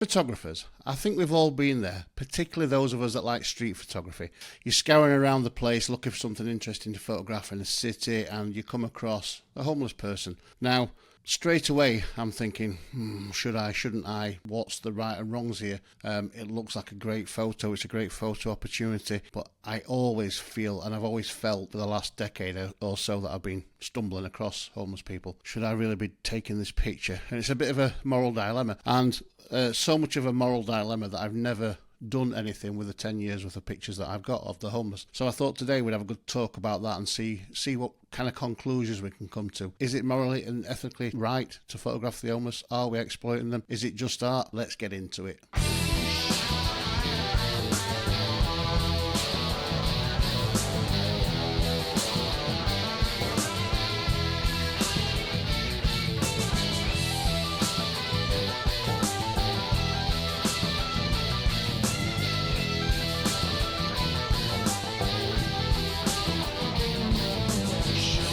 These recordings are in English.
Photographers. I think we've all been there, particularly those of us that like street photography. You're scouring around the place looking for something interesting to photograph in a city and you come across a homeless person. Now, straight away I'm thinking, should I, shouldn't I? What's the right and wrongs here? It looks like a great photo, it's a great photo opportunity, but I always feel, and I've always felt for the last decade or so that I've been stumbling across homeless people. Should I really be taking this picture? And it's a bit of a moral dilemma, and so much of a moral dilemma that I've never done anything with the 10 years worth of pictures that I've got of the homeless. So I thought today we'd have a good talk about that and see what kind of conclusions we can come to. Is it morally and ethically right to photograph the homeless? Are we exploiting them? Is it just art? Let's get into it.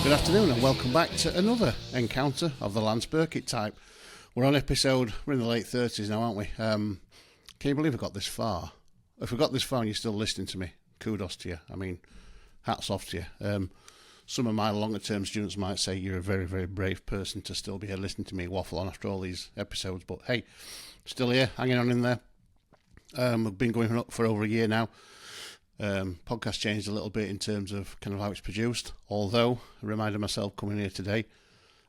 Good afternoon and welcome back to another encounter of the Lance Burkitt type. We're in the late 30s now, aren't we? Can you believe I got this far? If we got this far and you're still listening to me, kudos to you. I mean, hats off to you. Some of my longer term students might say you're a very, very brave person to still be here listening to me waffle on after all these episodes. But hey, still here, hanging on in there. We've been going for over a year now. Podcast changed a little bit in terms of kind of how it's produced, although I reminded myself coming here today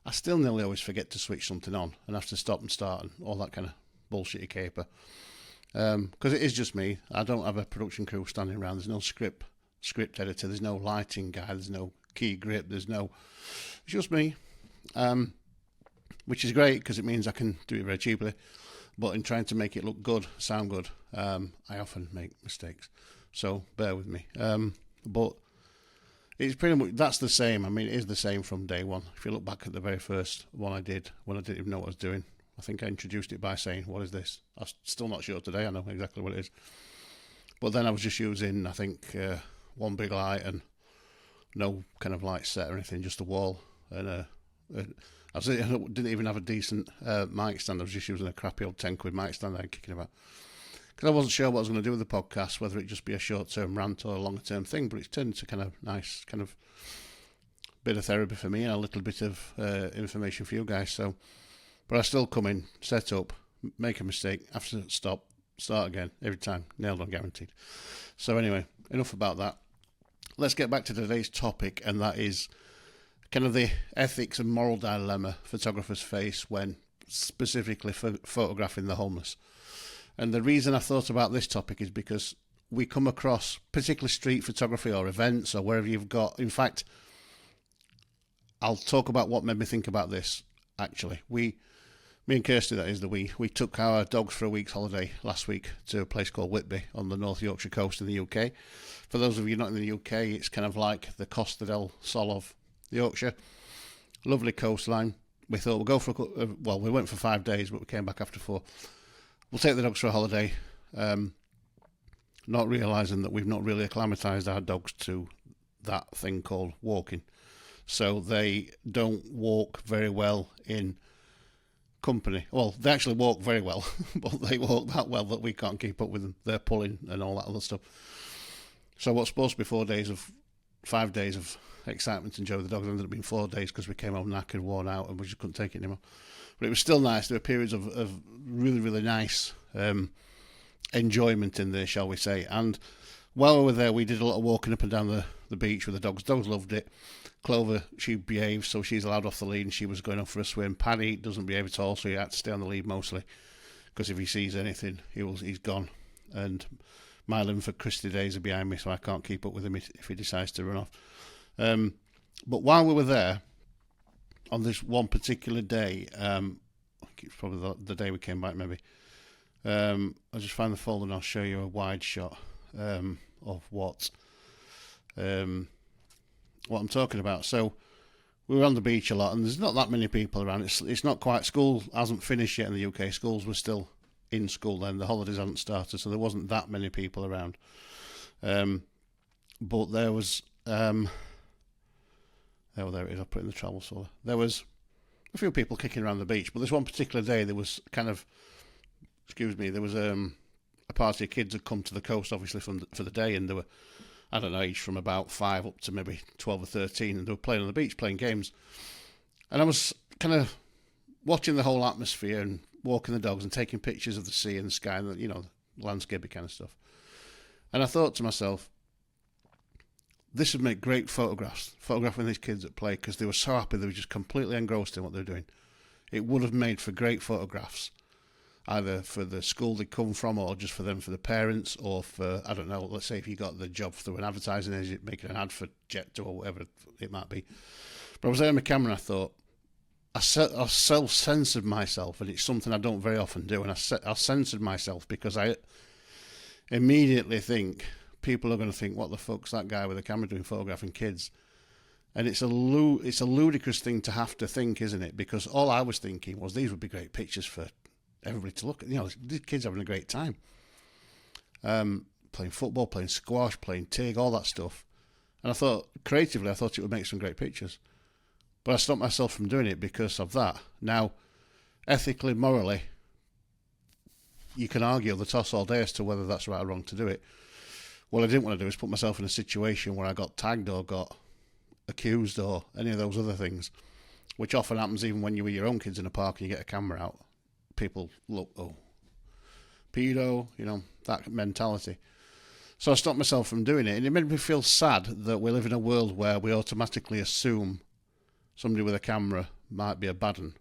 I still nearly always forget to switch something on and have to stop and start and all that kind of bullshitty caper, because it is just me. I don't have a production crew standing around. There's no script editor, there's no lighting guy, there's no key grip, it's just me, which is great because it means I can do it very cheaply, but in trying to make it look good, sound good, I often make mistakes. So bear with me. But it's pretty much, that's the same. I mean, it is the same from day one. If you look back at the very first one I did, when I didn't even know what I was doing, I think I introduced it by saying, what is this? I'm still not sure today. I know exactly what it is. But then I was just using, I think, one big light and no kind of light set or anything, just a wall. And I didn't even have a decent mic stand. I was just using a crappy old 10 quid mic stand I had kicking about. Because I wasn't sure what I was going to do with the podcast, whether it just be a short-term rant or a longer-term thing, but it's turned into kind of nice, kind of bit of therapy for me and a little bit of information for you guys. So, but I still come in, set up, make a mistake, have to stop, start again every time, nailed on, guaranteed. So anyway, enough about that. Let's get back to today's topic, and that is kind of the ethics and moral dilemma photographers face when specifically photographing the homeless. And the reason I thought about this topic is because we come across, particularly street photography or events or wherever you've got. In fact, I'll talk about what made me think about this, actually. Me and Kirsty, that is, we took our dogs for a week's holiday last week to a place called Whitby on the North Yorkshire coast in the UK. For those of you not in the UK, it's kind of like the Costa del Sol of Yorkshire. Lovely coastline. We thought we'll go for we went for 5 days, but we came back after 4. We'll take the dogs for a holiday, not realising that we've not really acclimatised our dogs to that thing called walking. So they don't walk very well in company. Well, they actually walk very well, but they walk that well that we can't keep up with them. They're pulling and all that other stuff. So what's supposed to be 5 days of excitement to enjoy with the dogs ended up being 4 days because we came home knackered, worn out, and we just couldn't take it anymore. But it was still nice. There were periods of really, really nice enjoyment in there, shall we say. And while we were there, we did a lot of walking up and down the beach with the dogs. Dogs loved it. Clover, she behaved, so she's allowed off the lead, and she was going off for a swim. Paddy doesn't behave at all, so he had to stay on the lead mostly, because if he sees anything, he's gone. And my Linford Kirsty days are behind me, so I can't keep up with him if he decides to run off. But while we were there, on this one particular day, I think it's probably the day we came back maybe, I'll just find the folder and I'll show you a wide shot of what I'm talking about. So we were on the beach a lot and there's not that many people around. It's not quite, school hasn't finished yet in the UK. Schools were still in school then, the holidays hadn't started, so there wasn't that many people around. But there was... Oh, there it is. I'll put it in the travel folder. There was a few people kicking around the beach, but this one particular day there was kind of there was a party of kids had come to the coast, obviously, for the day, and they were, I don't know, aged from about 5 up to maybe 12 or 13, and they were playing on the beach, playing games. And I was kind of watching the whole atmosphere and walking the dogs and taking pictures of the sea and the sky and, the landscapey kind of stuff. And I thought to myself, this would make great photographs, photographing these kids at play, because they were so happy, they were just completely engrossed in what they were doing. It would have made for great photographs, either for the school they come from, or just for them, for the parents, or for, I don't know, let's say if you got the job through an advertising agent, making an ad for Jet or whatever it might be. But I was there on my camera and I thought, I self-censored myself, and it's something I don't very often do, and I censored myself because I immediately think people are going to think, what the fuck's that guy with a camera doing, photographing kids? And it's a ludicrous thing to have to think, isn't it? Because all I was thinking was these would be great pictures for everybody to look at. These kids having a great time. Playing football, playing squash, playing tig, all that stuff. And I thought, creatively, it would make some great pictures. But I stopped myself from doing it because of that. Now, ethically, morally, you can argue the toss all day as to whether that's right or wrong to do it. What I didn't want to do is put myself in a situation where I got tagged or got accused or any of those other things, which often happens even when you're with your own kids in a park and you get a camera out. People look, oh, pedo, that mentality. So I stopped myself from doing it, and it made me feel sad that we live in a world where we automatically assume somebody with a camera might be a bad one.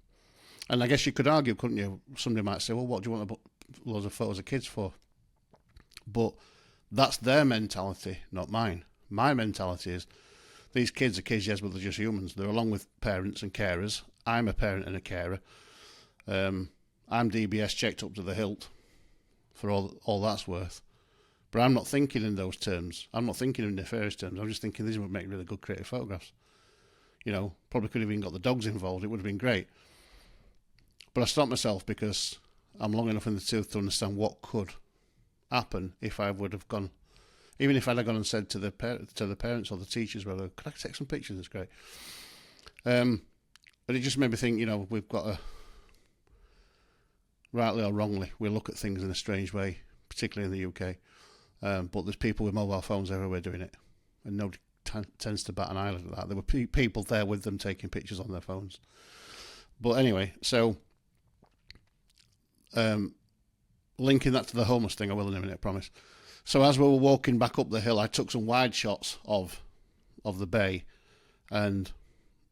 And I guess you could argue, couldn't you? Somebody might say, well, what do you want to put loads of photos of kids for? But that's their mentality, not mine. My mentality is, these kids are kids, yes, but they're just humans. They're along with parents and carers. I'm a parent and a carer. I'm DBS checked up to the hilt for all that's worth. But I'm not thinking in those terms. I'm not thinking in nefarious terms. I'm just thinking these would make really good creative photographs. Probably could have even got the dogs involved. It would have been great. But I stopped myself because I'm long enough in the tooth to understand what could happen if I would have gone, even if I'd have gone and said to the parents or the teachers, well, could I take some pictures? It's great. But it just made me think, we've got to, rightly or wrongly, we look at things in a strange way, particularly in the UK. But there's people with mobile phones everywhere doing it, and nobody tends to bat an eyelid at that. There were people there with them taking pictures on their phones. But anyway, so linking that to the homeless thing, I will in a minute, I promise. So as we were walking back up the hill, I took some wide shots of the bay, and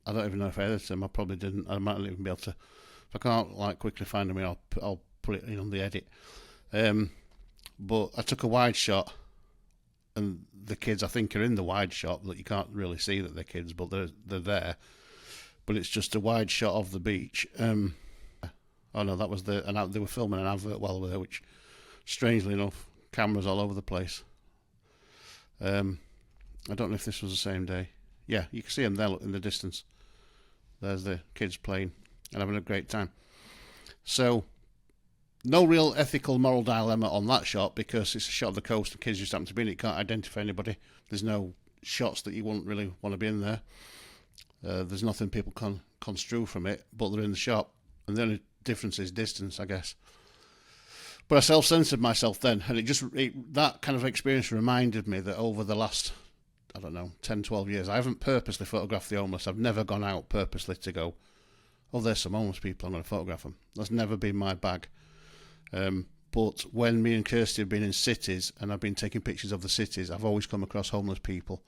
I don't even know if I edited them. I probably didn't. I might not even be able to. If I can't quickly find them, I'll put it in on the edit. But I took a wide shot, and the kids, I think, are in the wide shot, that you can't really see that they're kids, but they're there. But it's just a wide shot of the beach. Oh no, that was they were filming an advert while we were there, which, strangely enough, cameras all over the place. I don't know if this was the same day. Yeah, you can see them there in the distance. There's the kids playing and having a great time. So, no real ethical, moral dilemma on that shot, because it's a shot of the coast and kids just happen to be in it. Can't identify anybody. There's no shots that you wouldn't really want to be in there. There's nothing people can construe from it, but they're in the shot. And the only difference is distance, I guess. But I self-censored myself then, and that kind of experience reminded me that over the last, 10, 12 years, I haven't purposely photographed the homeless. I've never gone out purposely to go, oh, there's some homeless people, I'm going to photograph them. That's never been my bag. But when me and Kirsty have been in cities, and I've been taking pictures of the cities, I've always come across homeless people.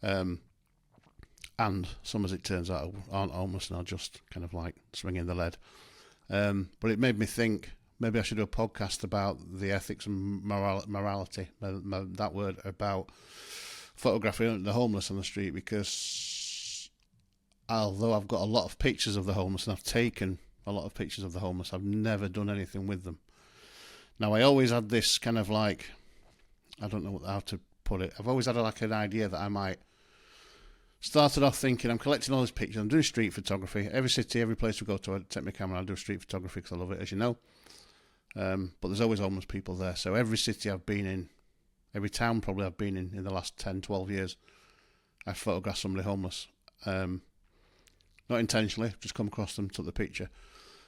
And some, as it turns out, aren't homeless and are just kind of like swinging the lead. But it made me think, maybe I should do a podcast about the ethics and morality, that word, about photographing the homeless on the street, because although I've got a lot of pictures of the homeless and I've taken a lot of pictures of the homeless, I've never done anything with them. Now, I always had this kind of like, I don't know how to put it, I've always had an idea that I might, started off thinking, I'm collecting all these pictures, I'm doing street photography. Every city, every place we go to, I take my camera, I'll do street photography because I love it, as you know. But there's always homeless people there. So every city I've been in, every town probably I've been in the last 10, 12 years, I've photographed somebody homeless. Not intentionally, just come across them, took the picture.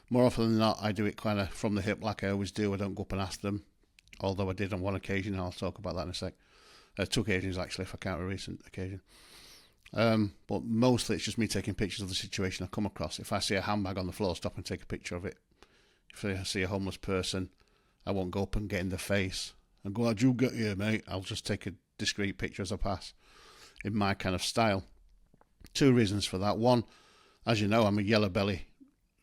More often than not, I do it kind of from the hip like I always do. I don't go up and ask them, although I did on one occasion, and I'll talk about that in a sec. Two occasions, actually, if I count a recent occasion. But mostly it's just me taking pictures of the situation I come across. If I see a handbag on the floor, stop and take a picture of it. If I see a homeless person, I won't go up and get in their face and go, how'd you get here, mate? I'll just take a discreet picture as I pass in my kind of style. Two reasons for that. One, as you know, I'm a yellow belly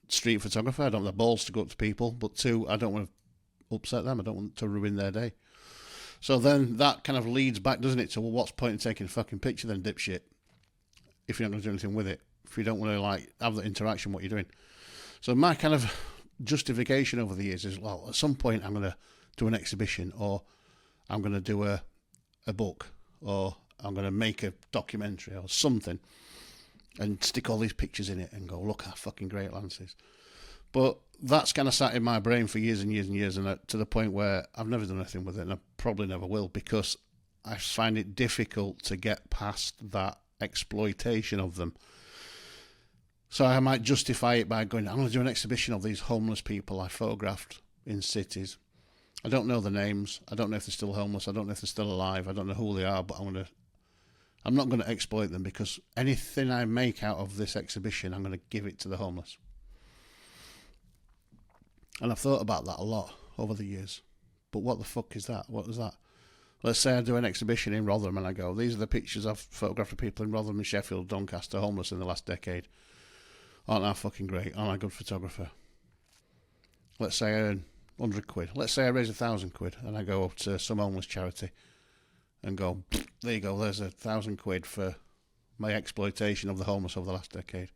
street photographer. I don't have the balls to go up to people. But two, I don't want to upset them. I don't want to ruin their day. So then that kind of leads back, doesn't it, to, well, what's the point in taking a fucking picture then, dipshit, if you're not going to do anything with it, if you don't want to, like, have that interaction, what you're doing. So my kind of justification over the years is, well, at some point I'm going to do an exhibition, or I'm going to do a book, or I'm going to make a documentary or something and stick all these pictures in it and go, look how fucking great Lance is. But that's kind of sat in my brain for years and years and years, and to the point where I've never done anything with it, and I probably never will, because I find it difficult to get past that exploitation of them. So I might justify it by going, I'm going to do an exhibition of these homeless people I photographed in cities. I don't know the names. I don't know if they're still homeless. I don't know if they're still alive. I don't know who they are, but I'm not going to exploit them, because anything I make out of this exhibition, I'm going to give it to the homeless. And I've thought about that a lot over the years. But what the fuck is that? What is that? Let's say I do an exhibition in Rotherham and I go, these are the pictures I've photographed of people in Rotherham and Sheffield, Doncaster, homeless in the last decade. Aren't I fucking great? Aren't I a good photographer? Let's say I earn 100 quid. Let's say I raise 1,000 quid and I go up to some homeless charity and go, there you go, there's 1,000 quid for my exploitation of the homeless over the last decade.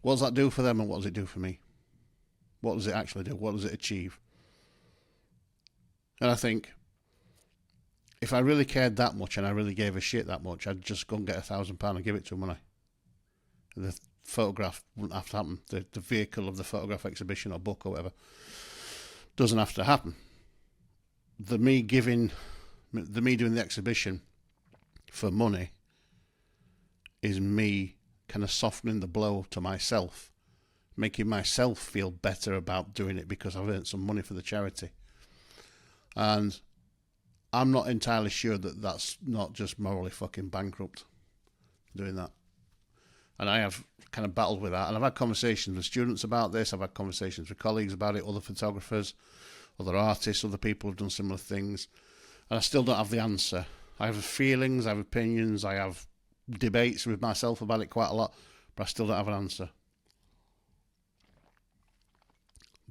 What does that do for them, and what does it do for me? What does it actually do? What does it achieve? And I think, if I really cared that much and I really gave a shit that much, I'd just go and get £1,000 and give it to them, wouldn't I? The photograph wouldn't have to happen. The vehicle of the photograph exhibition or book or whatever doesn't have to happen. The me doing the exhibition for money is me kind of softening the blow to myself, making myself feel better about doing it because I've earned some money for the charity. And I'm not entirely sure that that's not just morally fucking bankrupt, doing that. And I have kind of battled with that. And I've had conversations with students about this. I've had conversations with colleagues about it, other photographers, other artists, other people who've done similar things. And I still don't have the answer. I have feelings, I have opinions, I have debates with myself about it quite a lot, but I still don't have an answer.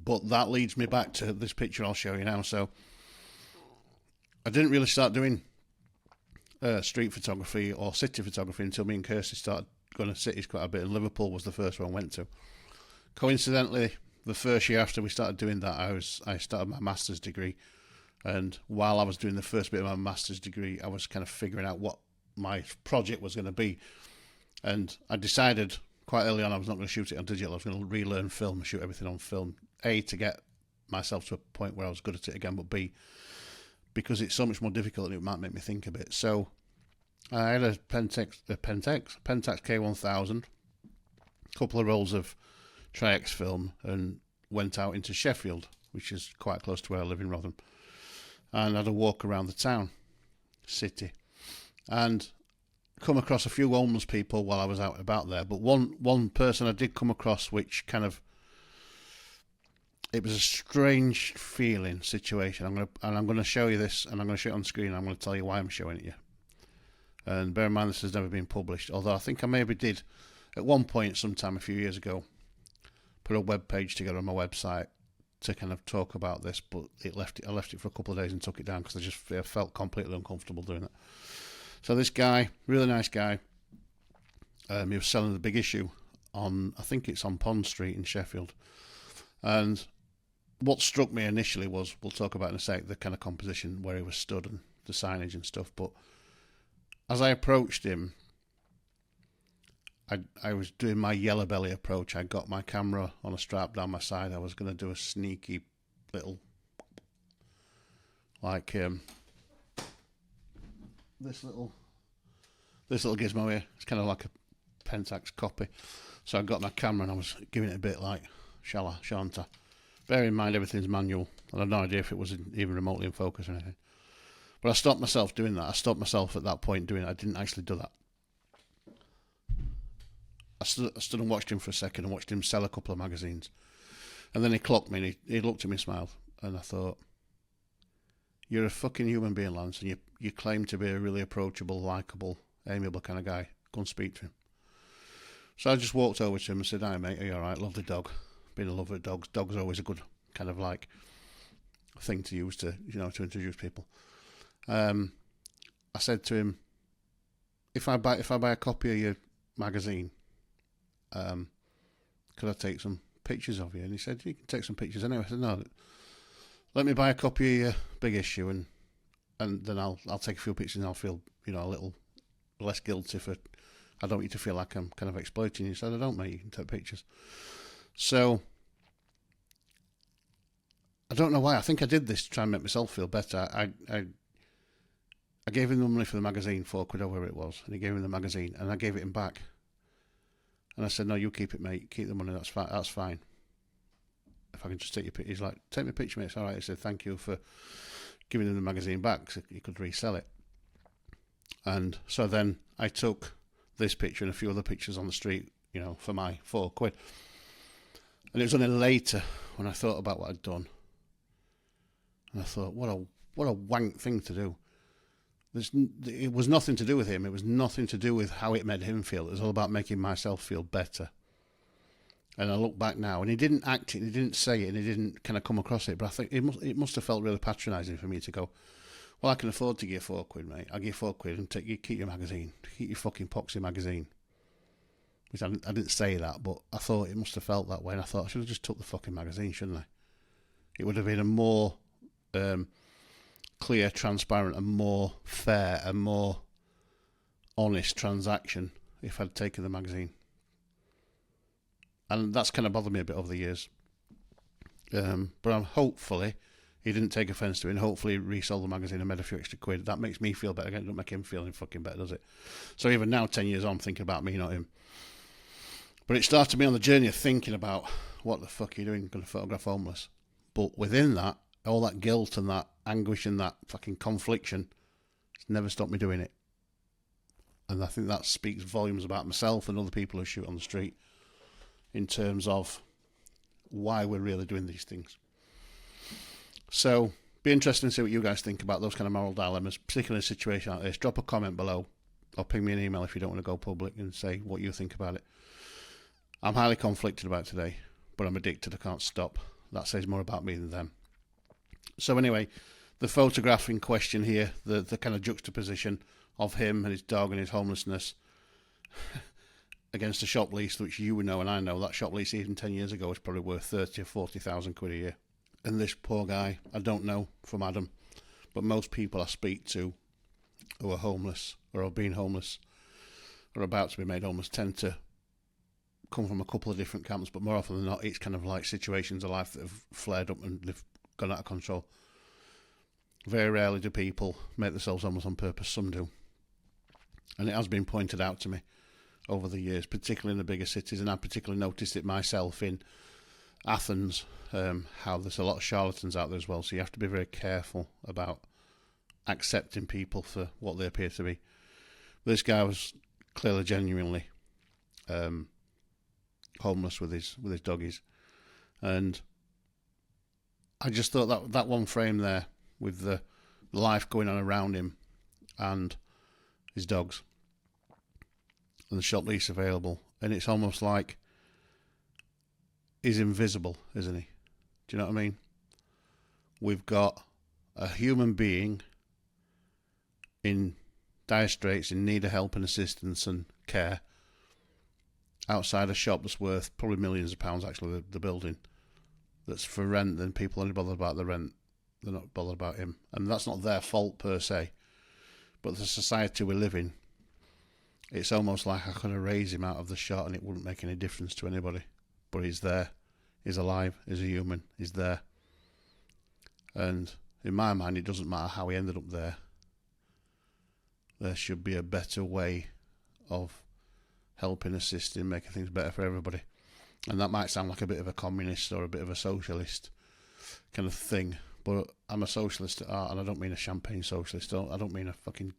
But that leads me back to this picture I'll show you now. So I didn't really start doing street photography or city photography until me and Kirsty started going to cities quite a bit, and Liverpool was the first one I went to. Coincidentally, the first year after we started doing that, I started my master's degree, and while I was doing the first bit of my master's degree, I was kind of figuring out what my project was going to be, and I decided quite early on I was not going to shoot it on digital. I was going to relearn film and shoot everything on film, A, to get myself to a point where I was good at it again, but B, because it's so much more difficult and it might make me think a bit. So I had a Pentax K1000, a couple of rolls of Tri-X film, and went out into Sheffield, which is quite close to where I live in Rotherham, and had a walk around the town, city, and come across a few homeless people while I was out and about there. But one person I did come across, which kind of, it was a strange feeling situation. I'm going to show you this, and I'm going to show it on screen. I'm going to tell you why I'm showing it you. And bear in mind, this has never been published, although I think I maybe did at one point sometime a few years ago put a web page together on my website to kind of talk about this, but I left it for a couple of days and took it down because I felt completely uncomfortable doing it. So this guy, really nice guy, he was selling the Big Issue on, I think it's on Pond Street in Sheffield. And what struck me initially was, we'll talk about in a sec, the kind of composition where he was stood and the signage and stuff. But as I approached him, I was doing my yellow belly approach. I got my camera on a strap down my side. I was going to do a sneaky little, like this little gizmo here. It's kind of like a Pentax copy. So I got my camera and I was giving it a bit like, shall I, shan't I? Bear in mind everything's manual, and I had no idea if it was even remotely in focus or anything. But I stopped myself doing that. I stopped myself at that point doing it. I didn't actually do that. I stood and watched him for a second and watched him sell a couple of magazines. And then he clocked me and he looked at me and smiled. And I thought, you're a fucking human being, Lance, and you claim to be a really approachable, likeable, amiable kind of guy. Go and speak to him. So I just walked over to him and said, hi mate, are you alright? Lovely dog. Been a lover of dogs. Dogs are always a good kind of like thing to use to, to introduce people. I said to him, if I buy a copy of your magazine, could I take some pictures of you? And he said, you can take some pictures anyway. I said, no, let me buy a copy of your big issue and then I'll take a few pictures and I'll feel, a little less guilty for, I don't want you to feel like I'm kind of exploiting you. He said, I don't, mate, you can take pictures. So, I don't know why. I think I did this to try and make myself feel better. I gave him the money for the magazine, £4 or whatever it was, and he gave me the magazine, and I gave it him back. And I said, no, you keep it, mate. Keep the money, that's fine. If I can just take your picture. He's like, take my picture, mate. It's all right. He said, thank you for giving him the magazine back so he could resell it. And so then I took this picture and a few other pictures on the street, for my £4. And it was only later when I thought about what I'd done. And I thought, what a wank thing to do. It was nothing to do with him. It was nothing to do with how it made him feel. It was all about making myself feel better. And I look back now, and he didn't act it, he didn't say it, and he didn't kind of come across it. But I think it must have felt really patronising for me to go, well, I can afford to give £4, mate. I'll give £4 and keep your magazine. Keep your fucking poxy magazine. Which I didn't say that, but I thought it must have felt that way. And I thought I should have just took the fucking magazine, shouldn't I? It would have been a more clear, transparent, and more fair and more honest transaction if I'd taken the magazine. And that's kind of bothered me a bit over the years. But hopefully he didn't take offence to it, and hopefully he resold the magazine and made a few extra quid. That makes me feel better. It doesn't make him feel any fucking better, does it? So even now, 10 years on, I'm thinking about me, not him. But it started me on the journey of thinking about, what the fuck are you doing going to photograph homeless? But within that, all that guilt and that anguish and that fucking confliction, it's never stopped me doing it. And I think that speaks volumes about myself and other people who shoot on the street in terms of why we're really doing these things. So, be interesting to see what you guys think about those kind of moral dilemmas, particularly in a situation like this. Drop a comment below or ping me an email if you don't want to go public and say what you think about it. I'm highly conflicted about today, but I'm addicted. I can't stop. That says more about me than them. So anyway, the photograph in question here, the kind of juxtaposition of him and his dog and his homelessness against a shop lease, which you would know and I know, that shop lease even 10 years ago was probably worth 30 or 40,000 quid a year. And this poor guy, I don't know from Adam, but most people I speak to who are homeless or have been homeless or about to be made homeless tend to come from a couple of different camps, but more often than not, it's kind of like situations of life that have flared up and they've gone out of control. Very rarely do people make themselves homeless on purpose. Some do. And it has been pointed out to me over the years, particularly in the bigger cities, and I particularly noticed it myself in Athens, how there's a lot of charlatans out there as well, so you have to be very careful about accepting people for what they appear to be. This guy was clearly genuinely homeless with his doggies, and I just thought that one frame there with the life going on around him and his dogs and the shop lease available, and it's almost like he's invisible, isn't he? Do you know what I mean? We've got a human being in dire straits, in need of help and assistance and care, outside a shop that's worth probably millions of pounds, actually, the building, that's for rent, then people only bother about the rent. They're not bothered about him. And that's not their fault per se. But the society we live in, it's almost like I could erase him out of the shot and it wouldn't make any difference to anybody. But he's there. He's alive. He's a human. He's there. And in my mind, it doesn't matter how he ended up there. There should be a better way of helping, assisting, making things better for everybody. And that might sound like a bit of a communist or a bit of a socialist kind of thing, but I'm a socialist at heart, and I don't mean a champagne socialist. I don't mean a fucking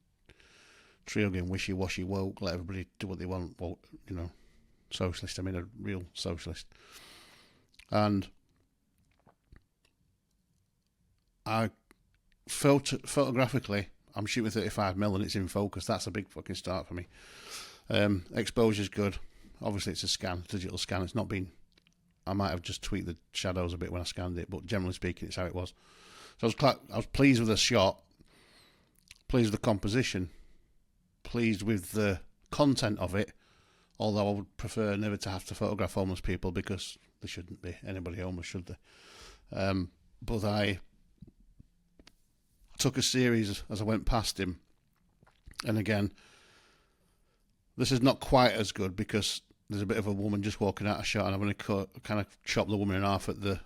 tree-hugging, wishy-washy woke, let everybody do what they want, socialist. I mean a real socialist. And I photographically, I'm shooting 35mm and it's in focus. That's a big fucking start for me. Exposure's good. Obviously it's a scan, digital scan. It's not been... I might have just tweaked the shadows a bit when I scanned it, but generally speaking, it's how it was. So I was pleased with the shot, pleased with the composition, pleased with the content of it, although I would prefer never to have to photograph homeless people, because there shouldn't be anybody homeless, should there? But I took a series as I went past him, and again, this is not quite as good because there's a bit of a woman just walking out of shot, and I'm going to kind of chop the woman in half at the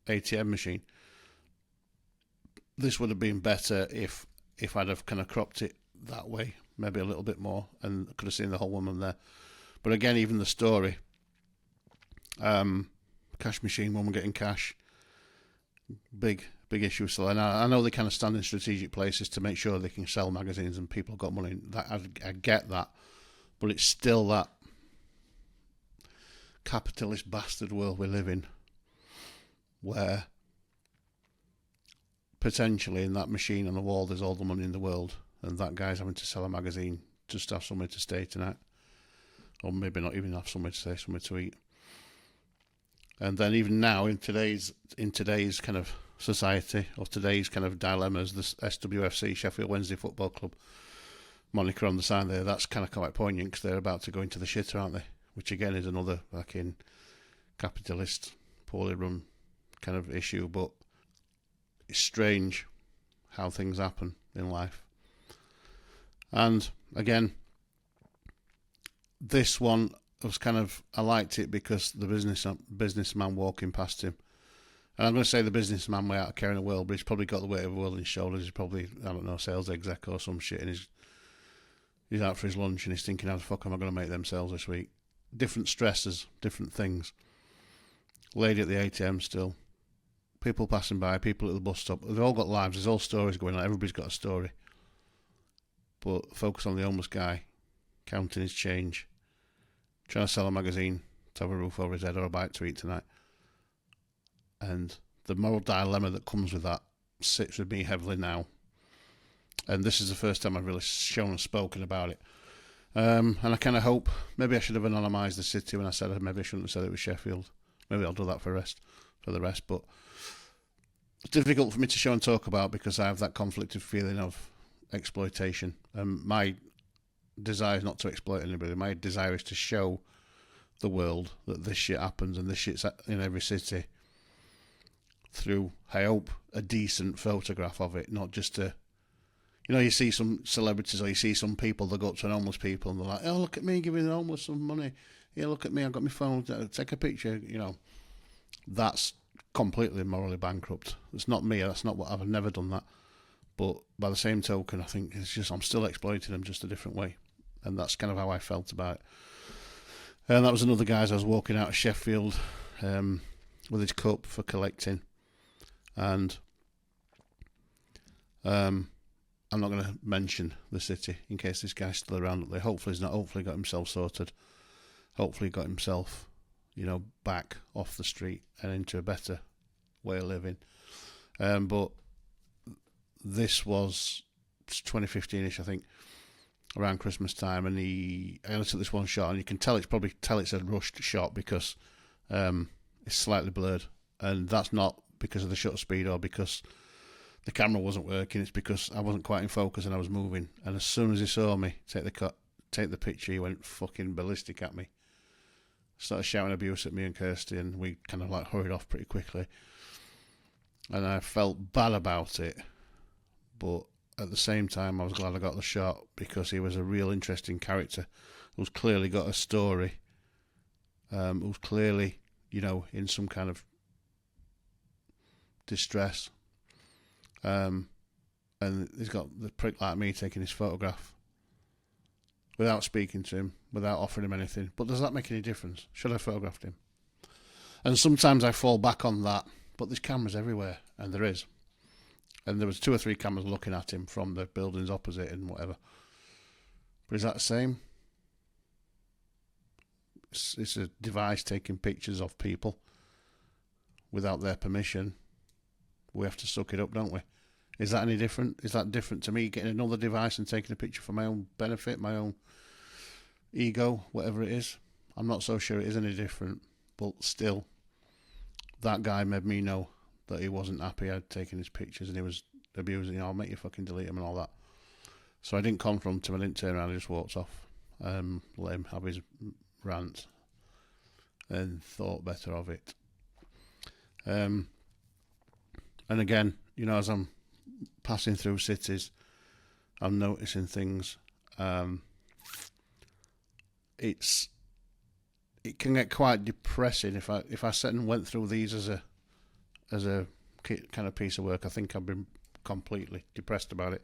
ATM machine. This would have been better if I'd have kind of cropped it that way, maybe a little bit more, and could have seen the whole woman there. But again, even the story, cash machine, woman getting cash, big issue still. And I know they kind of stand in strategic places to make sure they can sell magazines and people have got money. I get that, but it's still that capitalist bastard world we live in, where potentially in that machine on the wall there's all the money in the world, and that guy's having to sell a magazine just to have somewhere to stay tonight, or maybe not even have somewhere to stay, somewhere to eat. And then even now in today's kind of society, or today's kind of dilemmas, the SWFC, Sheffield Wednesday Football Club moniker on the sign there, that's kind of quite poignant because they're about to go into the shitter, aren't they? Which again is another fucking capitalist, poorly run kind of issue, but it's strange how things happen in life. And again, this one was kind of, I liked it because the businessman walking past him. And I'm going to say the businessman way out of caring the world, but he's probably got the weight of the world on his shoulders. He's probably, I don't know, sales exec or some shit, and he's out for his lunch and he's thinking, how the fuck am I going to make them sales this week? Different stresses, different things. Lady at the ATM still. People passing by, people at the bus stop. They've all got lives, there's all stories going on. Everybody's got a story. But focus on the homeless guy, counting his change, trying to sell a magazine to have a roof over his head or a bite to eat tonight. And the moral dilemma that comes with that sits with me heavily now. And this is the first time I've really shown and spoken about it. And I kind of hope, maybe I should have anonymised the city when I said it. Maybe I shouldn't have said it was Sheffield. Maybe I'll do that for the rest. But it's difficult for me to show and talk about because I have that conflicted feeling of exploitation. My desire is not to exploit anybody. My desire is to show the world that this shit happens, and this shit's in every city through, I hope, a decent photograph of it, not just a... You know, you see some celebrities or you see some people that go up to an homeless people and they're like, oh, look at me giving the homeless some money. Yeah, look at me, I've got my phone, take a picture. You know, that's completely morally bankrupt. It's not me, that's not what I've never done that. But by the same token, I think it's just, I'm still exploiting them just a different way. And that's kind of how I felt about it. And that was another guy as I was walking out of Sheffield with his cup for collecting. And I'm not going to mention the city in case this guy's still around up there. Hopefully he's not. Hopefully he got himself sorted. Hopefully he got himself, back off the street and into a better way of living. But this was 2015-ish, I think, around Christmas time, and I only took this one shot, and you can tell it's a rushed shot because it's slightly blurred, and that's not because of the shutter speed or because the camera wasn't working. It's because I wasn't quite in focus and I was moving. And as soon as he saw me take the picture, he went fucking ballistic at me. Started shouting abuse at me and Kirsty, and we kind of like hurried off pretty quickly. And I felt bad about it, but at the same time I was glad I got the shot because he was a real interesting character who's clearly got a story, who's clearly, in some kind of distress. And he's got the prick like me taking his photograph without speaking to him, without offering him anything. But does that make any difference? Should I have photographed him? And sometimes I fall back on that, but there's cameras everywhere, and there is. And there was 2 or 3 cameras looking at him from the buildings opposite and whatever. But is that the same? It's a device taking pictures of people without their permission. We have to suck it up, don't we? Is that any different? Is that different to me getting another device and taking a picture for my own benefit, my own ego, whatever it is? I'm not so sure it is any different, but still, that guy made me know that he wasn't happy I'd taken his pictures and he was abusing, I'll make you fucking delete them and all that. So I didn't confront him, I didn't turn around, I just walked off. Let him have his rant and thought better of it. And again, you know, as I'm passing through cities, I'm noticing things. It can get quite depressing if I sat and went through these as a kind of piece of work. I think I've been completely depressed about it,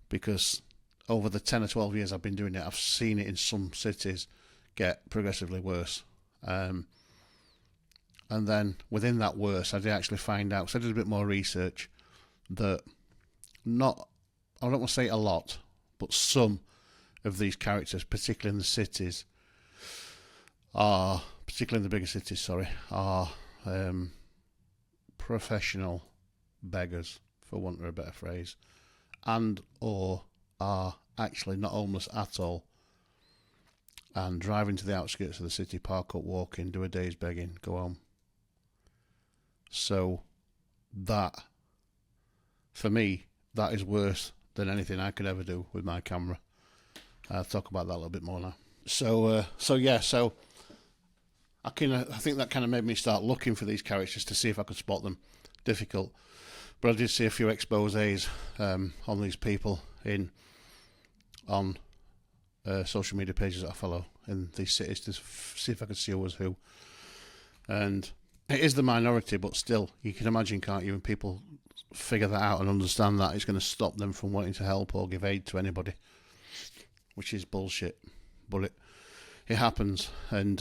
because over the 10 or 12 years I've been doing it, I've seen it in some cities get progressively worse. And then within that worse, I did actually find out, so I did a bit more research, that I don't want to say a lot, but some of these characters, particularly in the cities, particularly in the bigger cities, are professional beggars, for want of a better phrase, and or are actually not homeless at all, and driving to the outskirts of the city, park up, walk in, do a day's begging, go home. So that, for me, that is worse than anything I could ever do with my camera. I'll talk about that a little bit more now. So I think that kind of made me start looking for these characters to see if I could spot them. Difficult, but I did see a few exposés on these people on social media pages that I follow in these cities to see if I could see who was who. And it is the minority, but still, you can imagine, can't you, when people figure that out and understand that, it's going to stop them from wanting to help or give aid to anybody, which is bullshit, but it happens. And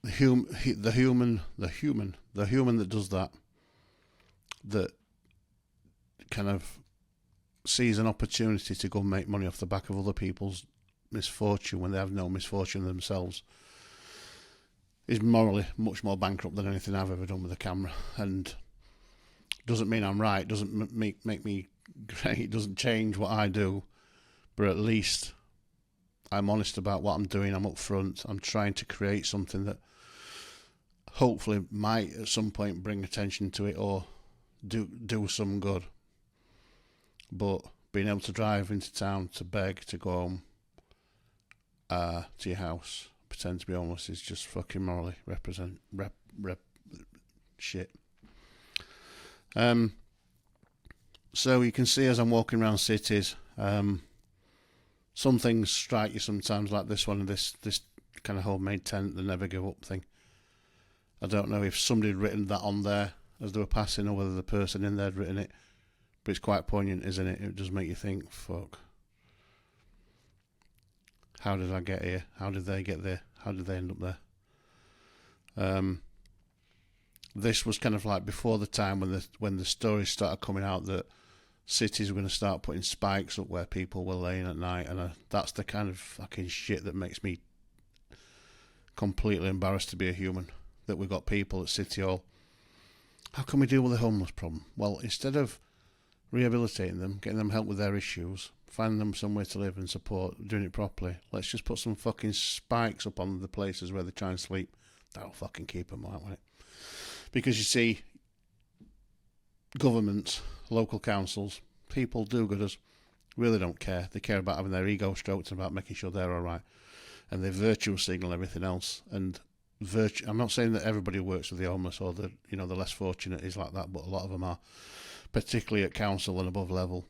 the human that does that kind of sees an opportunity to go and make money off the back of other people's misfortune when they have no misfortune themselves, is morally much more bankrupt than anything I've ever done with a camera. And doesn't mean I'm right, doesn't make me great, doesn't change what I do, but at least I'm honest about what I'm doing, I'm upfront, I'm trying to create something that hopefully might at some point bring attention to it or do some good. But being able to drive into town to beg, to go home to your house, pretend to be homeless, is just fucking morally shit. So you can see as I'm walking around cities, some things strike you sometimes, like this one, this kind of homemade tent, the never give up thing. I don't know if somebody had written that on there as they were passing, or whether the person in there had written it, but it's quite poignant, isn't it? It does make you think, fuck, how did I get here? How did they get there? How did they end up there? This was kind of like before the time when the stories started coming out that cities were going to start putting spikes up where people were laying at night, and that's the kind of fucking shit that makes me completely embarrassed to be a human, that we've got people at City Hall. How can we deal with the homeless problem? Well, instead of rehabilitating them, getting them help with their issues, finding them somewhere to live and support, doing it properly, let's just put some fucking spikes up on the places where they try and sleep. That'll fucking keep them out, won't it? Because you see, governments, local councils, people, do-gooders, really don't care. They care about having their ego stroked and about making sure they're all right. And they virtue signal everything else. And I'm not saying that everybody works with the homeless or the less fortunate is like that, but a lot of them are, particularly at council and above level.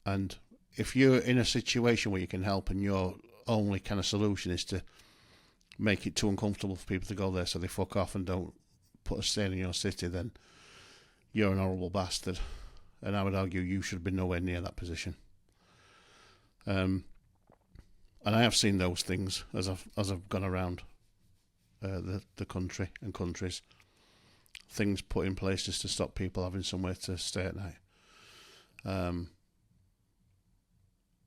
And if you're in a situation where you can help and your only kind of solution is to make it too uncomfortable for people to go there so they fuck off and don't put a stain in your city, then you're an horrible bastard. And I would argue you should be nowhere near that position. And I have seen those things as I've gone around the country and countries. Things put in place just to stop people having somewhere to stay at night. And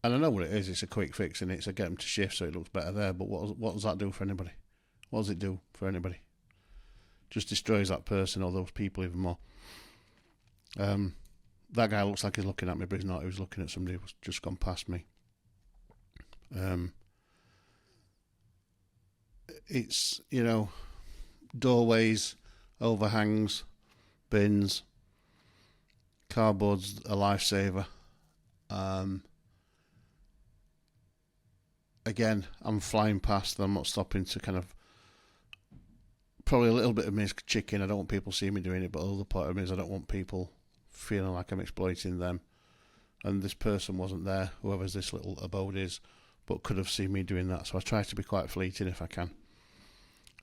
I know what it is. It's a quick fix, and it's a get them to shift so it looks better there. But what does that do for anybody? What does it do for anybody? Just destroys that person or those people even more. That guy looks like he's looking at me, but he's not. He was looking at somebody who's just gone past me. It's, doorways, overhangs, bins, cardboard's a lifesaver. Again, I'm flying past, I'm not stopping to kind of, probably a little bit of me is chicken. I don't want people seeing me doing it, but the other part of me is I don't want people feeling like I'm exploiting them. And this person wasn't there, whoever's this little abode is, but could have seen me doing that. So I try to be quite fleeting if I can.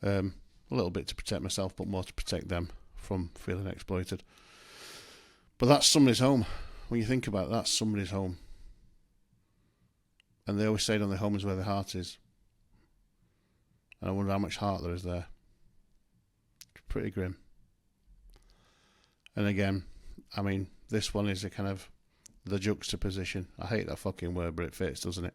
A little bit to protect myself, but more to protect them from feeling exploited. But that's somebody's home. When you think about it, that's somebody's home. And they always say on their home is where their heart is. And I wonder how much heart there is there. It's pretty grim. And again, I mean, this one is a kind of the juxtaposition. I hate that fucking word, but it fits, doesn't it?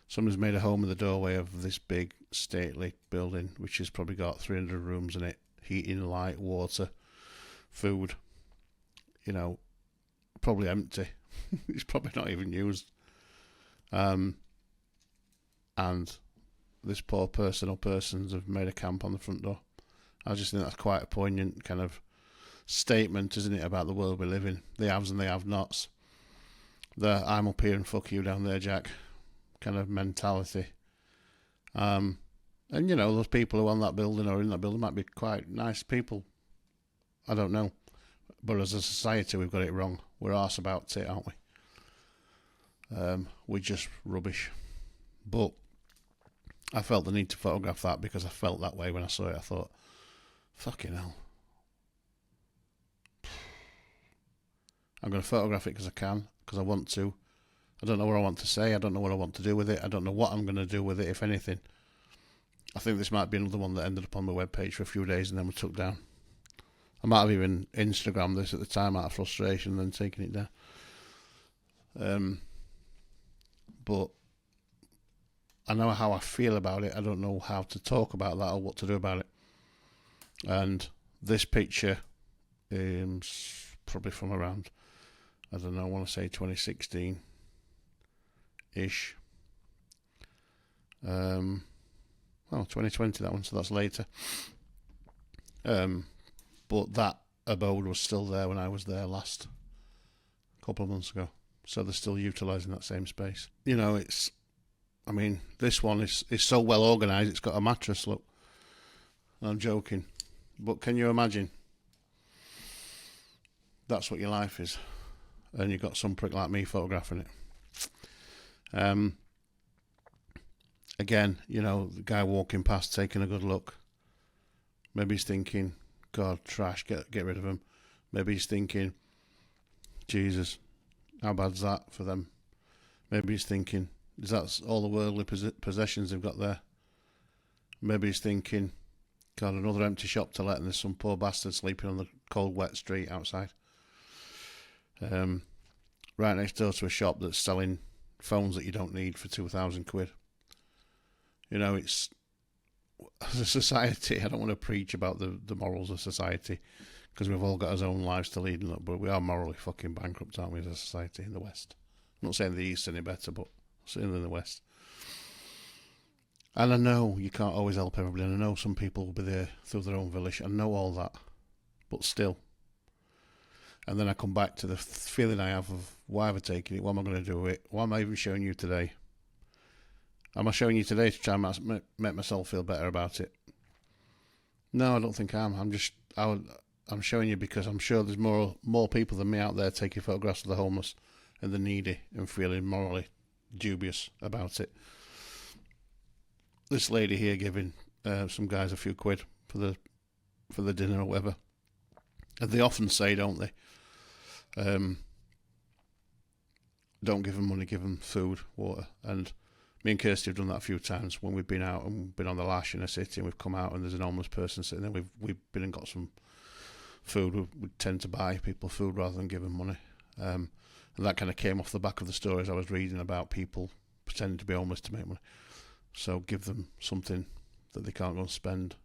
Someone's made a home in the doorway of this big, stately building, which has probably got 300 rooms in it, heating, light, water, food. Probably empty. It's probably not even used. And this poor person or persons have made a camp on the front door. I just think that's quite a poignant kind of statement, isn't it, about the world we live in. The haves and the have-nots. The I'm up here and fuck you down there, Jack kind of mentality. And those people who are on that building or in that building might be quite nice people. I don't know. But as a society, we've got it wrong. We're arse about it, aren't we? We're just rubbish. But I felt the need to photograph that because I felt that way when I saw it. I thought, fucking hell. I'm going to photograph it because I can, because I want to. I don't know what I want to say. I don't know what I want to do with it. I don't know what I'm going to do with it, if anything. I think this might be another one that ended up on my webpage for a few days and then was took down. I might have even Instagrammed this at the time out of frustration and then taken it down. But I know how I feel about it. I don't know how to talk about that or what to do about it. And this picture is probably from around, I don't know, I want to say 2016-ish. Well, 2020 that one, so that's later. But that abode was still there when I was there last couple of months ago. So they're still utilising that same space. This one is so well organised, it's got a mattress, look. I'm joking. But can you imagine? That's what your life is. And you've got some prick like me photographing it. Again, the guy walking past taking a good look. Maybe he's thinking, God, trash, get rid of him. Maybe he's thinking, Jesus, how bad's that for them? Maybe he's thinking, is that all the worldly possessions they've got there? Maybe he's thinking, God, another empty shop to let and there's some poor bastard sleeping on the cold, wet street outside. Right next door to a shop that's selling phones that you don't need for 2,000 quid. It's, as a society, I don't want to preach about the morals of society because we've all got our own lives to lead, but we are morally fucking bankrupt, aren't we, as a society in the West? I'm not saying the East any better, but certainly in the West. And I know you can't always help everybody, and I know some people will be there through their own volition. I know all that, but still. And then I come back to the feeling I have of why have I taken it, what am I going to do with it, why am I even showing you today? Am I showing you today to try and make myself feel better about it? No, I don't think I am. I'm showing you because I'm sure there's more people than me out there taking photographs of the homeless and the needy and feeling morally dubious about it. This lady here giving some guys a few quid for the dinner or whatever. And they often say, don't they? don't give them money, give them food, water. And me and Kirsty have done that a few times when we've been out and been on the lash in a city and we've come out and there's an homeless person sitting there. We've been and got some food. We tend to buy people food rather than give them money. And that kind of came off the back of the stories I was reading about people pretending to be homeless to make money. So give them something that they can't go and spend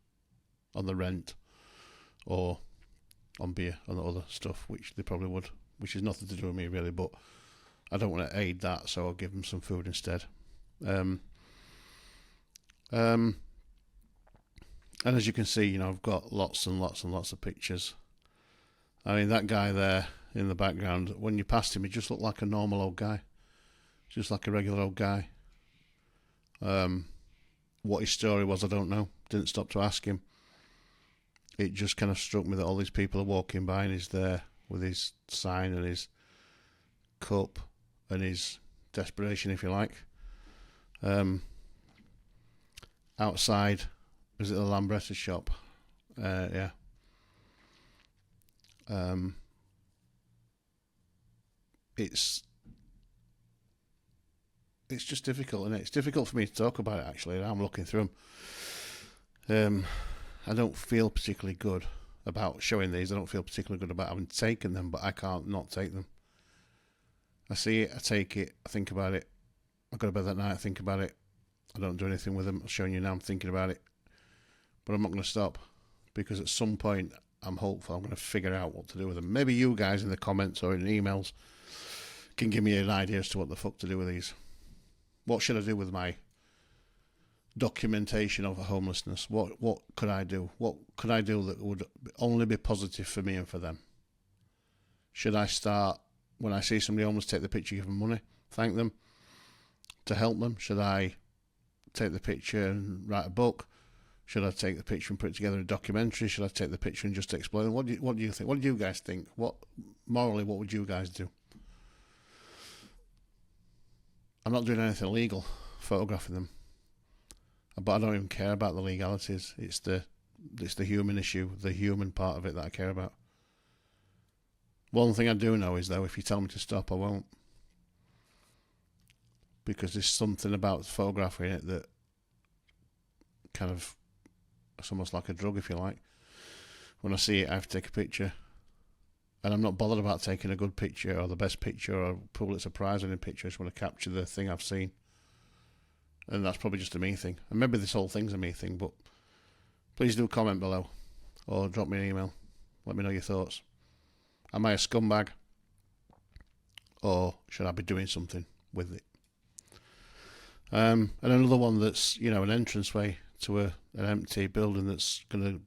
on the rent or on beer and other stuff, which they probably would, which is nothing to do with me really, but I don't want to aid that, so I'll give them some food instead. And as you can see, I've got lots and lots and lots of pictures. I mean, that guy there in the background, when you passed him, he just looked like a normal old guy. Just like a regular old guy. What his story was, I don't know. Didn't stop to ask him. It just kind of struck me that all these people are walking by and he's there with his sign and his cup and his desperation, if you like. Outside, is it the Lambretta shop? Yeah. It's just difficult, isn't it? It's difficult for me to talk about it, actually. I'm looking through them. I don't feel particularly good about showing these. I don't feel particularly good about having taken them, but I can't not take them. I see it, I take it, I think about it. I go to bed that night, I think about it. I don't do anything with them. I'm showing you now, I'm thinking about it. But I'm not going to stop, because at some point, I'm hopeful I'm going to figure out what to do with them. Maybe you guys in the comments or in emails can give me an idea as to what the fuck to do with these. What should I do with my documentation of homelessness? What could I do? What could I do that would only be positive for me and for them? Should I start, when I see somebody homeless, take the picture, give them money, thank them, to help them? Should I take the picture and write a book? Should I take the picture and put it together in a documentary? Should I take the picture and just explain? What do you think? What do you guys think? Morally, what would you guys do? I'm not doing anything illegal, photographing them, but I don't even care about the legalities. It's the human issue, the human part of it that I care about. One thing I do know is, though, if you tell me to stop, I won't, because there's something about photographing it that kind of, it's almost like a drug, if you like. When I see it, I have to take a picture. And I'm not bothered about taking a good picture or the best picture or Pulitzer Prize winning picture. I just want to capture the thing I've seen. And that's probably just a me thing. And maybe this whole thing's a me thing, but please do comment below or drop me an email. Let me know your thoughts. Am I a scumbag? Or should I be doing something with it? And another one that's, an entranceway to an empty building that's going to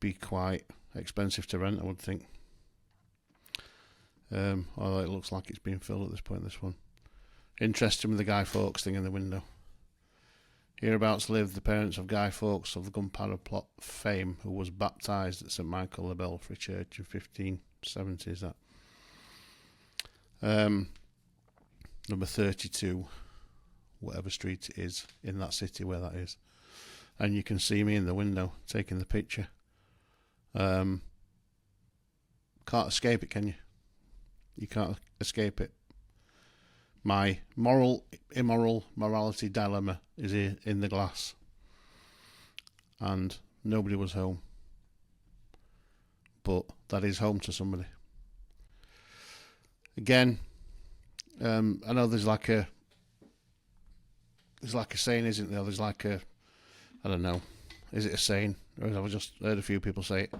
be quite expensive to rent, I would think. Although it looks like it's been filled at this point, this one. Interesting with the Guy Fawkes thing in the window. Hereabouts lived the parents of Guy Fawkes of the Gunpowder Plot fame, who was baptised at St Michael the Belfry Church in 1570, is that? Number 32, whatever street it is, in that city where that is. And you can see me in the window taking the picture. Can't escape it, can you? You can't escape it. My morality dilemma is here in the glass, and nobody was home, but that is home to somebody. Again, I know there's like a saying, isn't there? There's like a, I don't know, is it a saying? Or I've just heard a few people say it.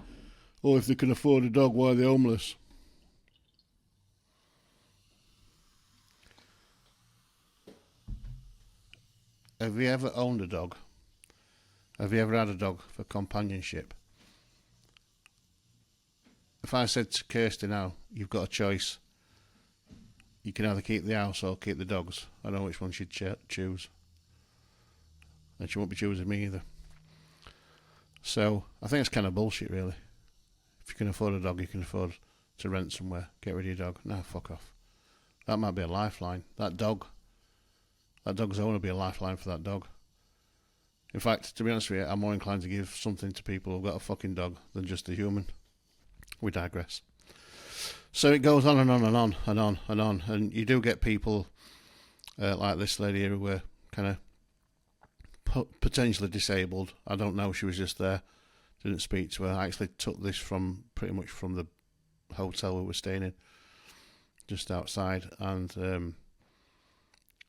Oh, if they can afford a dog, why are they homeless? Have you ever owned a dog? Have you ever had a dog for companionship? If I said to Kirsty now, you've got a choice. You can either keep the house or keep the dogs. I know which one she'd choose. And she won't be choosing me either. So, I think it's kind of bullshit, really. If you can afford a dog, you can afford to rent somewhere. Get rid of your dog. Nah, fuck off. That might be a lifeline. That dog's owner will be a lifeline for that dog. In fact, to be honest with you, I'm more inclined to give something to people who've got a fucking dog than just a human. We digress. So it goes on and on and on and on and on, and you do get people like this lady here who were kind of potentially disabled. I don't know, she was just there, didn't speak to her. I actually took this from pretty much from the hotel we were staying in, just outside, and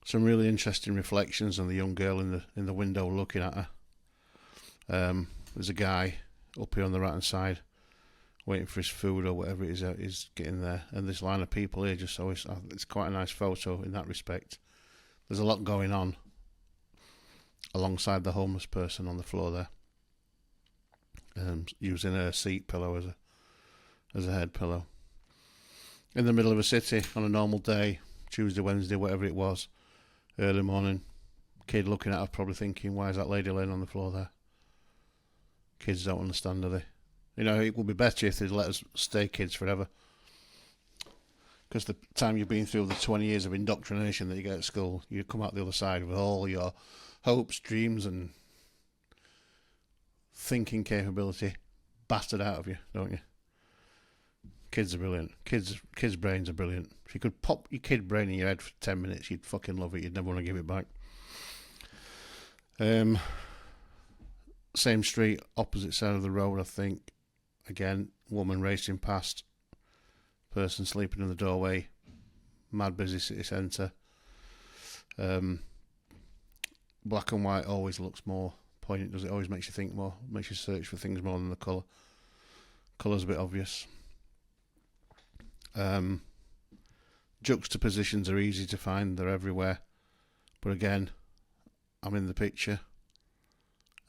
some really interesting reflections on the young girl in the window looking at her. There's a guy up here on the right hand side waiting for his food or whatever it is getting there, and this line of people here just always, it's quite a nice photo in that respect. There's a lot going on alongside the homeless person on the floor there, using a seat pillow as a head pillow. In the middle of a city on a normal day, Tuesday, Wednesday, whatever it was, early morning, kid looking at her probably thinking, why is that lady laying on the floor there? Kids don't understand, do they? You know, it would be better if they'd let us stay kids forever. Because the time you've been through the 20 years of indoctrination that you get at school, you come out the other side with all your hopes, dreams and thinking capability battered out of you, don't you? Kids are brilliant. Kids' brains are brilliant. If you could pop your kid brain in your head for 10 minutes, you'd fucking love it. You'd never want to give it back. Same street, opposite side of the road, I think. Again, woman racing past, person sleeping in the doorway, mad busy city centre. Black and white always looks more poignant, does it? Always makes you think more, makes you search for things more than the colour. Colour's a bit obvious. Juxtapositions are easy to find, they're everywhere. But again, I'm in the picture.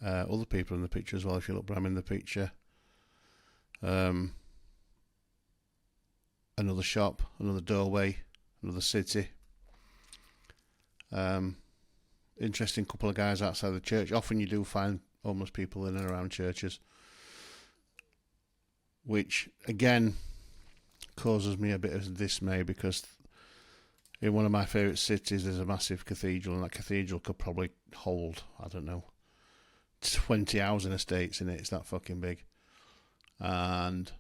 Other people in the picture as well, if you look, but I'm in the picture. Another shop, another doorway, another city. Interesting couple of guys outside the church. Often you do find homeless people in and around churches, which again causes me a bit of dismay, because in one of my favourite cities there's a massive cathedral, and that cathedral could probably hold, I don't know, 20 housing estates in it. It's that fucking big. And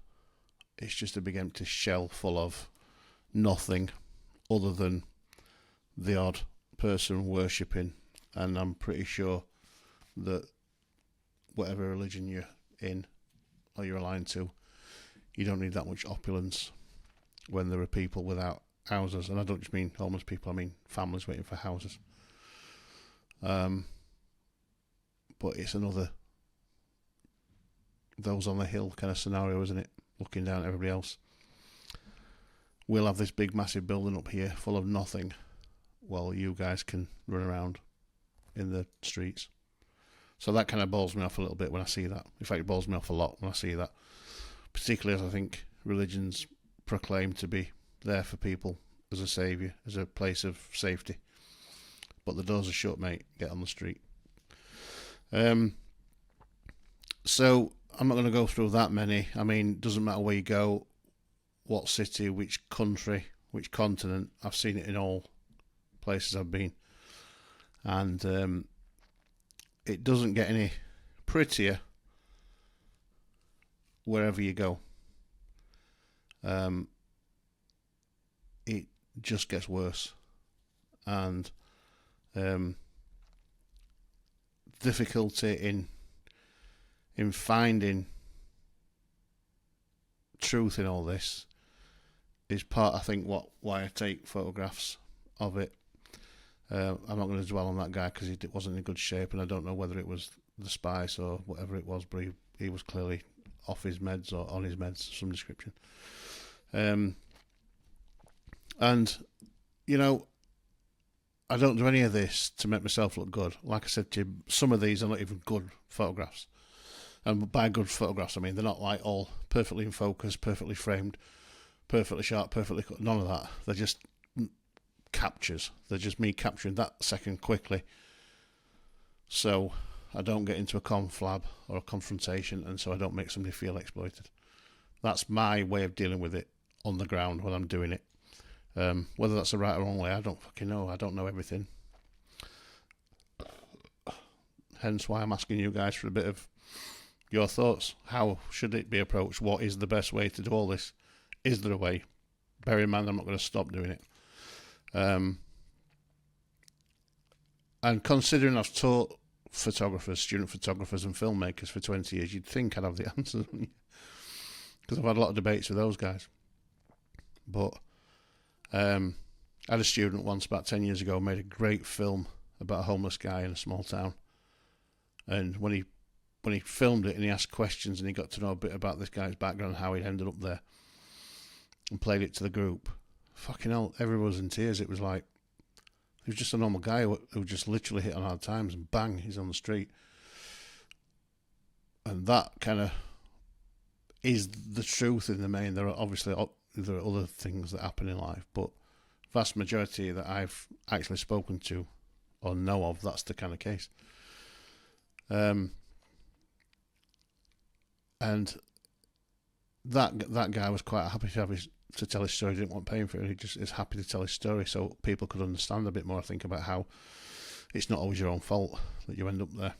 it's just a big empty shell full of nothing other than the odd person worshipping. And I'm pretty sure that whatever religion you're in or you're aligned to, you don't need that much opulence when there are people without houses. And I don't just mean homeless people, I mean families waiting for houses. But it's another those on the hill kind of scenario, isn't it? Looking down at everybody else. We'll have this big massive building up here full of nothing, while you guys can run around in the streets. So that kind of balls me off a little bit when I see that. In fact, it balls me off a lot when I see that. Particularly as I think religions proclaim to be there for people as a saviour, as a place of safety. But the doors are shut, mate. Get on the street. So I'm not going to go through that many. I mean, doesn't matter where you go, what city, which country, which continent. I've seen it in all places I've been. And it doesn't get any prettier wherever you go. It just gets worse. And difficulty in finding truth in all this is part, I think, why I take photographs of it. I'm not going to dwell on that guy because he wasn't in good shape, and I don't know whether it was the spice or whatever it was, but he was clearly off his meds or on his meds of some description. And, you know, I don't do any of this to make myself look good. Like I said to you, some of these are not even good photographs. And by good photographs, I mean they're not like all perfectly in focus, perfectly framed, perfectly sharp, perfectly cut. None of that. They're just captures. They're just me capturing that second quickly, so I don't get into a conflab or a confrontation, and so I don't make somebody feel exploited. That's my way of dealing with it on the ground when I'm doing it. Whether that's the right or wrong way, I don't fucking know. I don't know everything. Hence why I'm asking you guys for a bit of your thoughts. How should it be approached? What is the best way to do all this? Is there a way? bear in mind I'm not going to stop doing it. And considering I've taught photographers, student photographers and filmmakers for 20 years, you'd think I'd have the answers, because I've had a lot of debates with those guys. But I had a student once about 10 years ago made a great film about a homeless guy in a small town, and when he filmed it and he asked questions and he got to know a bit about this guy's background, how he'd ended up there, and played it to the group, fucking hell, everyone was in tears. It was like, he was just a normal guy who just literally hit on hard times, and bang, he's on the street. And that kind of is the truth in the main. There are obviously other things that happen in life, but vast majority that I've actually spoken to or know of, that's the kind of case. And that guy was quite happy to tell his story. He didn't want paying for it. He just is happy to tell his story so people could understand a bit more, I think, about how it's not always your own fault that you end up there.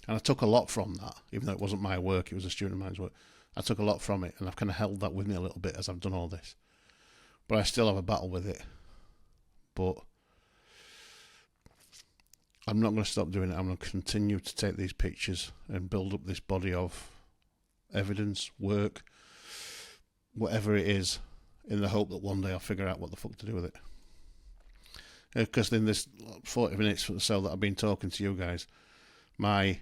And I took a lot from that, even though it wasn't my work, it was a student of mine's work. I took a lot from it, and I've kind of held that with me a little bit as I've done all this. But I still have a battle with it. But I'm not going to stop doing it. I'm going to continue to take these pictures and build up this body of evidence, work, whatever it is, in the hope that one day I'll figure out what the fuck to do with it. Because in this 40 minutes or so that I've been talking to you guys, my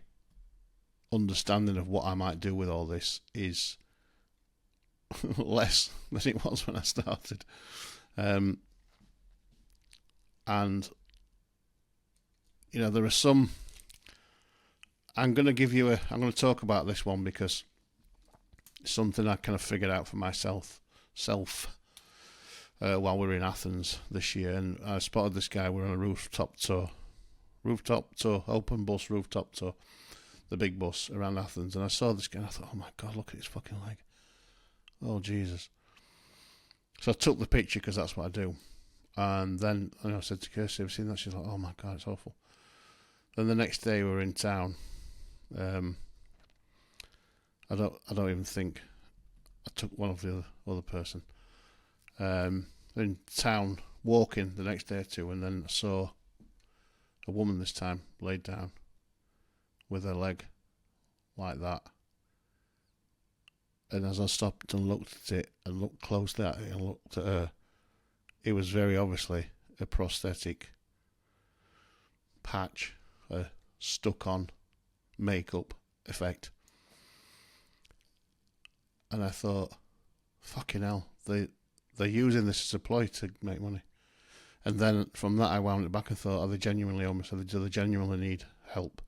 understanding of what I might do with all this is less than it was when I started. And you know, there are some. I'm going to talk about this one because it's something I kind of figured out for myself while we were in Athens this year, and I spotted this guy. We're on a rooftop tour, open bus rooftop tour, the big bus around Athens, and I saw this guy and I thought, oh my God, look at his fucking leg. Oh Jesus. So I took the picture because that's what I do. And then I said to Kirsty, have you seen that? She's like, oh my God, it's awful. Then the next day we were in town. I don't even think I took one of the other person. In town, walking the next day or two, and then I saw a woman this time laid down with her leg like that. And as I stopped and looked at it and looked closely at it and looked at her, it was very obviously a prosthetic patch, a stuck-on makeup effect. And I thought, fucking hell, they're using this as a ploy to make money. And then from that I wound it back and thought, are they genuinely homeless? Do they genuinely need help?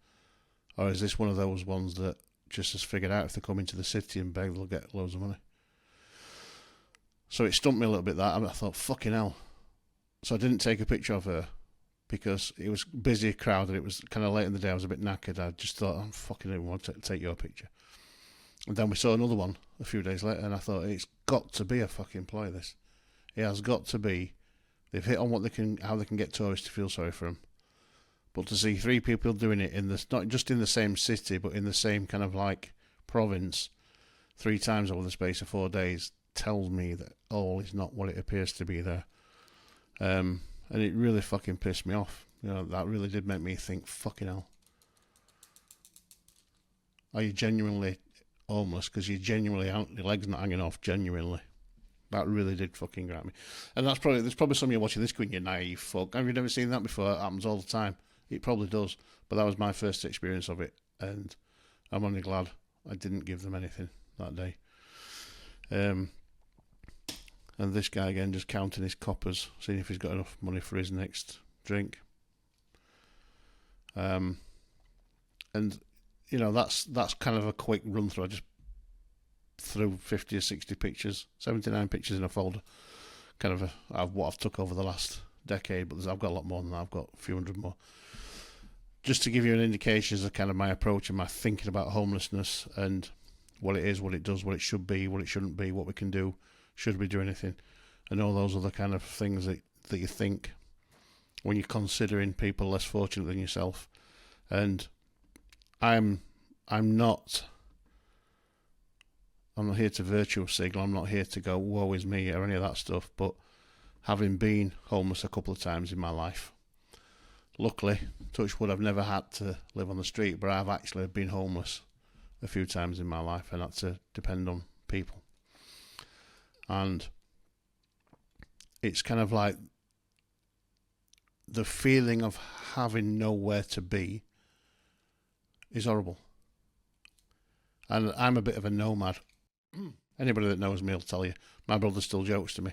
Or is this one of those ones that just has figured out if they come into the city and beg, they'll get loads of money? So it stumped me a little bit, that. I thought, fucking hell. So I didn't take a picture of her because it was busy, crowded. It was kind of late in the day. I was a bit knackered. I just thought, I'm fucking didn't want to take your picture. And then we saw another one a few days later, and I thought, it's got to be a fucking ploy, this. It has got to be. They've hit on how they can get tourists to feel sorry for them. But to see three people doing it not just in the same city, but in the same kind of like province, 3 times over the space of 4 days, tells me that all is not what it appears to be there. And it really fucking pissed me off. You know, that really did make me think, fucking hell. Are you genuinely homeless because your leg's not hanging off, genuinely? That really did fucking grab me. And there's probably some of you watching this going, you naive fuck. Have you never seen that before? It happens all the time. It probably does. But that was my first experience of it. And I'm only glad I didn't give them anything that day. And this guy again just counting his coppers, seeing if he's got enough money for his next drink. And you know, that's kind of a quick run through. I just threw 50 or 60 pictures, 79 pictures in a folder, kind of what I've took over the last decade, but I've got a lot more than that. I've got a few hundred more. Just to give you an indication as to kind of my approach and my thinking about homelessness and what it is, what it does, what it should be, what it shouldn't be, what we can do, should we do anything, and all those other kind of things that you think when you're considering people less fortunate than yourself. And I'm not I'm not here to virtue signal. I'm not here to go, woe is me, or any of that stuff. But having been homeless a couple of times in my life, luckily, touch wood, I've never had to live on the street, but I've actually been homeless a few times in my life, and had to depend on people. And it's kind of like the feeling of having nowhere to be is horrible. And I'm a bit of a nomad. Anybody that knows me will tell you. My brother still jokes to me,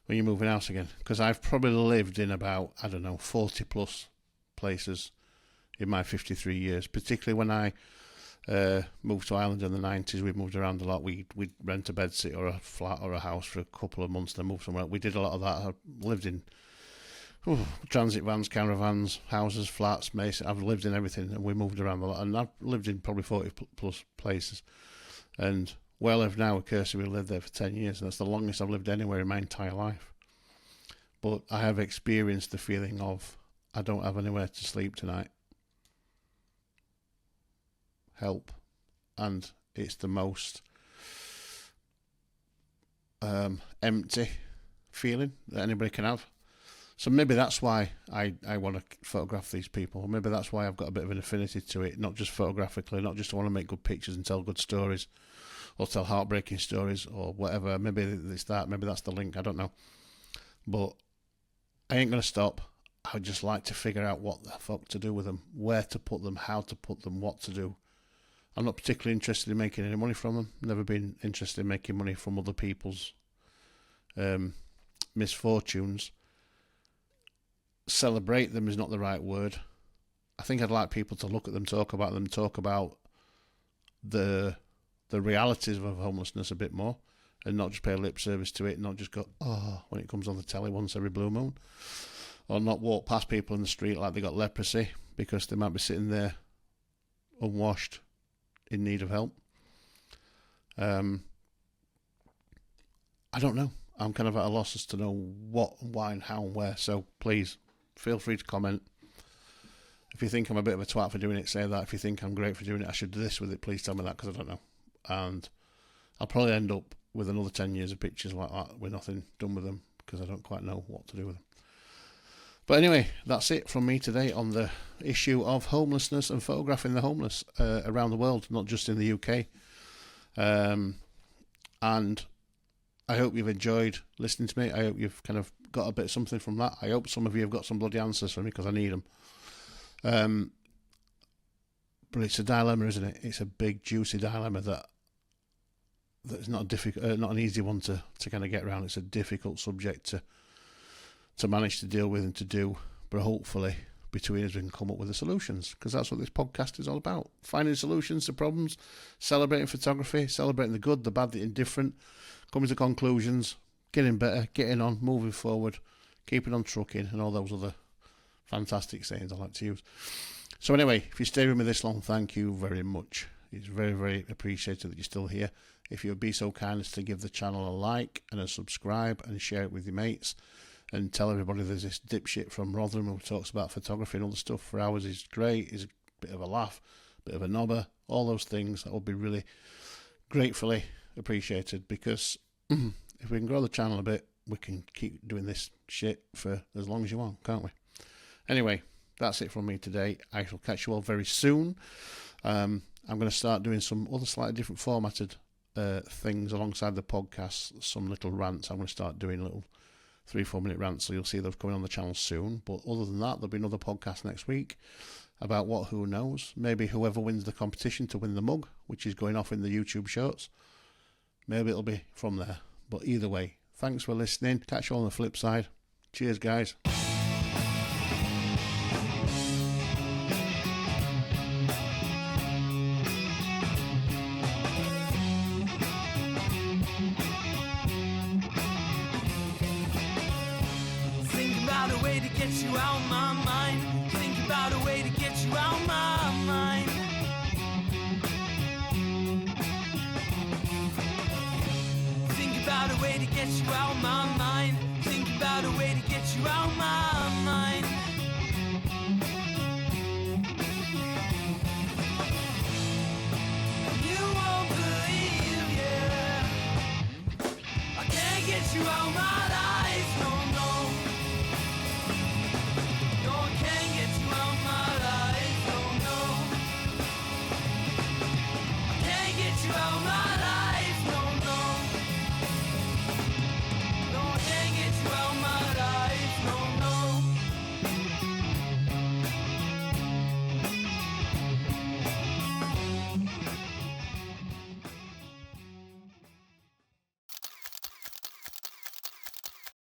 when you're moving house again, because I've probably lived in about, 40 plus places in my 53 years, particularly when I moved to Ireland in the 90s. We moved around a lot. We'd rent a bedsit or a flat or a house for a couple of months, then move somewhere. We did a lot of that. I lived in transit vans, caravans, houses, flats, mason. I've lived in everything, and we moved around a lot. And I've lived in probably 40 plus places. And where I live now with Kirsty, we lived there for 10 years, and that's the longest I've lived anywhere in my entire life. But I have experienced the feeling of, I don't have anywhere to sleep tonight. Help. And it's the most empty feeling that anybody can have. So maybe that's why I want to photograph these people. Maybe that's why I've got a bit of an affinity to it, not just photographically, not just to want to make good pictures and tell good stories or tell heartbreaking stories or whatever. Maybe it's that, maybe that's the link, I don't know. But I ain't going to stop. I would just like to figure out what the fuck to do with them, where to put them, how to put them, what to do. I'm not particularly interested in making any money from them. Never been interested in making money from other people's misfortunes. Celebrate them is not the right word. I think I'd like people to look at them, talk about the realities of homelessness a bit more, and not just pay lip service to it, not just go, oh, when it comes on the telly once every blue moon, or not walk past people in the street like they got leprosy because they might be sitting there unwashed in need of help. I don't know. I'm kind of at a loss as to know what, why and how and where, so please feel free to comment. If you think I'm a bit of a twat for doing it, say that. If you think I'm great for doing it, I should do this with it, please tell me that, because I don't know. And I'll probably end up with another 10 years of pictures like that with nothing done with them, because I don't quite know what to do with them. But anyway, that's it from me today on the issue of homelessness and photographing the homeless around the world, not just in the UK. And I hope you've enjoyed listening to me. I hope you've kind of got a bit of something from that. I hope some of you have got some bloody answers for me, because I need them. But it's a dilemma, isn't it? It's a big, juicy dilemma that's not difficult, not an easy one to kind of get around. It's a difficult subject to manage to deal with and to do. But hopefully, between us, we can come up with the solutions, because that's what this podcast is all about: finding solutions to problems, celebrating photography, celebrating the good, the bad, the indifferent, coming to conclusions, getting better, getting on, moving forward, keeping on trucking, and all those other fantastic sayings I like to use. So anyway, if you stay with me this long, thank you very much. It's very, very appreciated that you're still here. If you would be so kind as to give the channel a like and a subscribe and share it with your mates, and tell everybody there's this dipshit from Rotherham who talks about photography and all the stuff for hours. He's great, he's a bit of a laugh, a bit of a knobber, all those things. That would be really gratefully appreciated, because if we can grow the channel a bit, we can keep doing this shit for as long as you want, can't we? Anyway, that's it from me today. I shall catch you all very soon. I'm going to start doing some other slightly different formatted things alongside the podcast, some little rants. I'm going to start doing little 3-4 minute rants, so you'll see those coming on the channel soon. But other than that, there'll be another podcast next week about what, who knows, maybe whoever wins the competition to win the mug, which is going off in the YouTube shorts, maybe it'll be from there. But either way, thanks for listening. Catch you on the flip side. Cheers, guys. You won't believe, yeah. get you out my life. No, no.